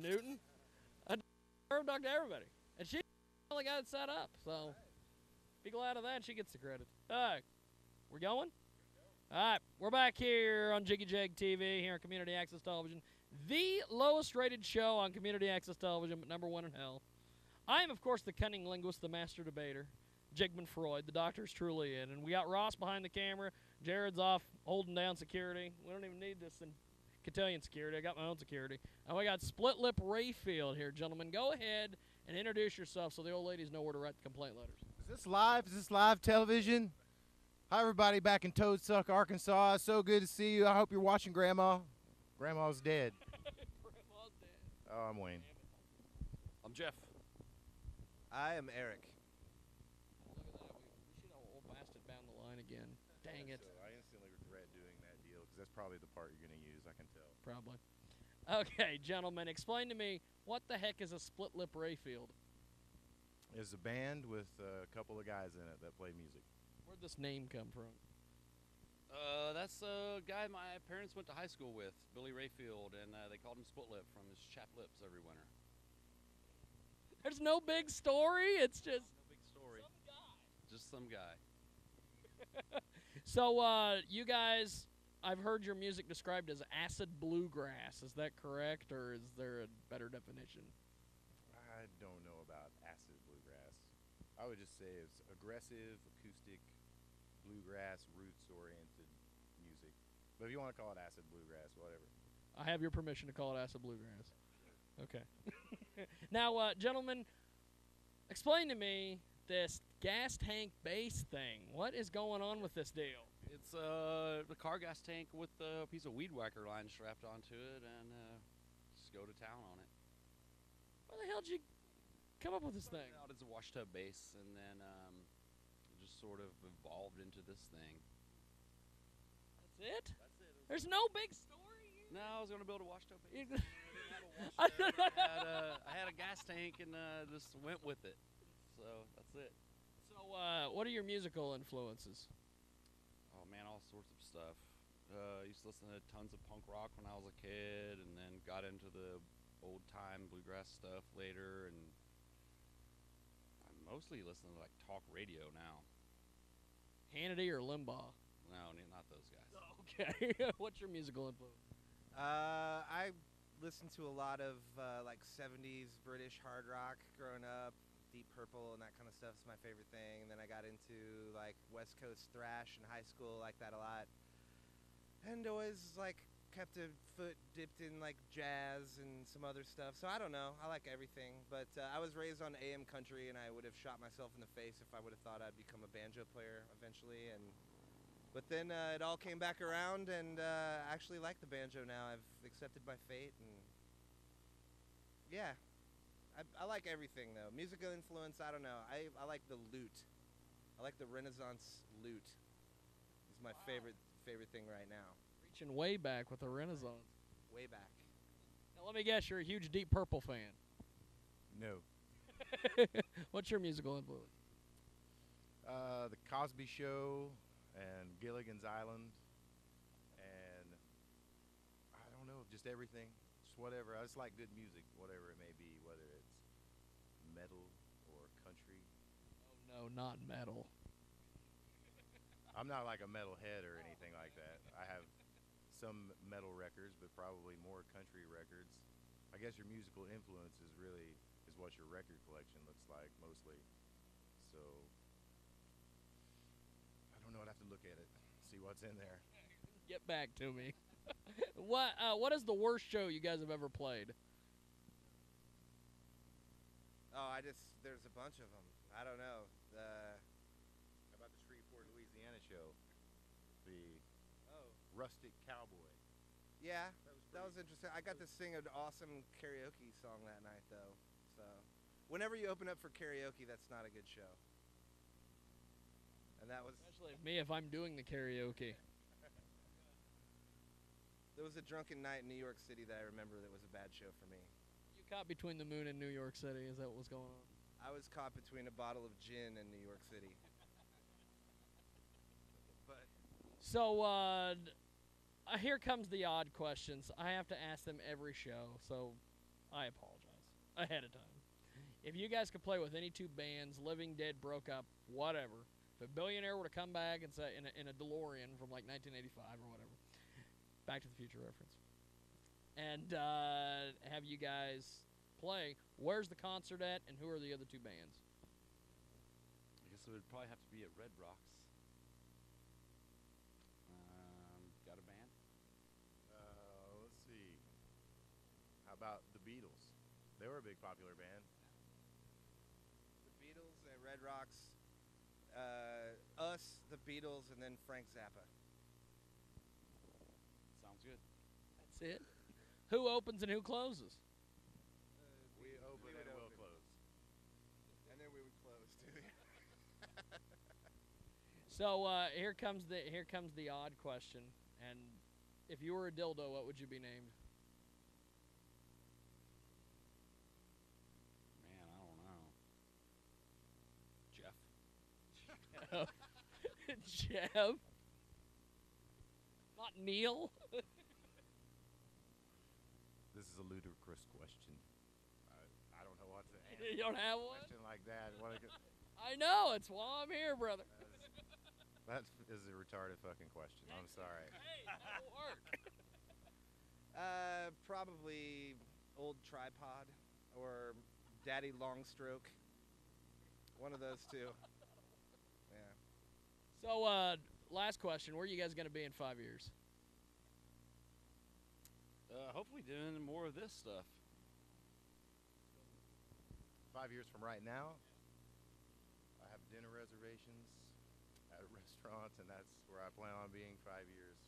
Newton. I talked to everybody. And she only got it set up. So be glad of that. She gets the credit. All right. We're going? All right. We're back here on Jiggy Jag TV, here on Community Access Television. The lowest rated show on Community Access Television, but #1 in hell. I am, of course, the cunning linguist, the master debater, Jigman Freud. The doctor's truly in. And we got Ross behind the camera. Jared's off holding down security. We don't even need this in Cotillion security. I got my own security. And we got Split Lip Rayfeild here, gentlemen. Go ahead and introduce yourself so the old ladies know where to write the complaint letters. Is this live? Is this live television? Hi, everybody back in Toadsuck, Arkansas. So good to see you. I hope you're watching Grandma. Grandma's dead. Grandma's dead. Oh, I'm Wayne. I'm Jeff. I am Eric. Look at that. We should have old bastard bound the line again. Dang it. So I instantly regret doing that deal because that's probably the part you're going to use, I can tell. Probably. Okay, gentlemen, explain to me, what the heck is a Split Lip Rayfeild? It's a band with a couple of guys in it that play music. Where'd this name come from? That's a guy my parents went to high school with, Billy Rayfield, and they called him Split Lip from his chapped lips every winter. There's no big story. It's just No big story. some guy. Just some guy. So, you guys, I've heard your music described as acid bluegrass. Is that correct, or is there a better definition? I don't know about acid bluegrass. I would just say it's aggressive, acoustic, bluegrass, roots-oriented music. But if you want to call it acid bluegrass, whatever. I have your permission to call it acid bluegrass. Okay. Now, gentlemen, explain to me this gas tank bass thing. What is going on with this deal? It's the car gas tank with a piece of weed whacker line strapped onto it, and just go to town on it. Where the hell did you come up with this thing? Out as a wash tub bass, and then it just sort of evolved into this thing. That's it? That's it. There's no big story here? No, I was going to build a wash tub bass. You- I had a gas tank and just went with it. So that's it. So, what are your musical influences? Oh man, all sorts of stuff. I used to listen to tons of punk rock when I was a kid, and then got into the old time bluegrass stuff later, and I mostly listen to like talk radio now. Hannity or Limbaugh? No, not those guys. Okay. What's your musical influence? I listened to a lot of like 70s British hard rock growing up. Deep Purple and that kind of stuff is my favorite thing. And then I got into like West Coast thrash in high school, like that a lot. And always like kept a foot dipped in like jazz and some other stuff. So I don't know. I like everything. But I was raised on AM country, and I would have shot myself in the face if I would have thought I'd become a banjo player eventually. But then it all came back around, and I actually like the banjo now. I've accepted my fate, and yeah. I like everything, though. Musical influence, I don't know. I like the lute. I like the Renaissance lute. It's my favorite thing right now. Reaching way back with the Renaissance. Way back. Now, let me guess, you're a huge Deep Purple fan. No. What's your musical influence? The Cosby Show and Gilligan's Island, and I don't know, just everything. Just whatever. I just like good music, whatever it may be, whether it's metal or country. Oh, no, not metal. I'm not like a metal head or anything like that. I have some metal records, but probably more country records. I guess your musical influence is what your record collection looks like mostly. So I don't know. I'd have to look at it, see what's in there. Get back to me. What is the worst show you guys have ever played? Oh, there's a bunch of them. I don't know. How about the Shreveport, Louisiana show? The Oh. Rustic Cowboy. Yeah, that was pretty- interesting. I got to sing an awesome karaoke song that night, though. So, whenever you open up for karaoke, that's not a good show. And that was Especially if I'm doing the karaoke. there was a drunken night in New York City that I remember that was a bad show for me. You caught between the moon and New York City. Is that what was going on? I was caught between a bottle of gin and New York City. But So, here comes the odd questions. I have to ask them every show. So, I apologize ahead of time. If you guys could play with any two bands, living, dead, broke up, whatever, if a billionaire were to come back and say in a DeLorean from like 1985 or whatever, Back to the Future reference, and have you guys play, where's the concert at, and who are the other two bands? I guess it would probably have to be at Red Rocks. Got a band? Let's see. How about the Beatles? They were a big popular band. The Beatles at Red Rocks. Us, the Beatles, and then Frank Zappa. Sounds good. That's it. Who opens and who closes? We open and we'll close. And then we would close too. So here comes the odd question. And if you were a dildo, what would you be named? Man, I don't know. Jeff. Jeff. Not Neil. This is a ludicrous question. I don't know what to answer. You don't have A one? question like that. I know. It's why I'm here, brother. That is a retarded fucking question. I'm sorry. Hey, that'll work. Probably Old Tripod or Daddy Longstroke. One of those two. Yeah. So, last question. Where are you guys going to be in 5 years? Hopefully doing more of this stuff. 5 years from right now, I have dinner reservations at restaurants, and that's where I plan on being 5 years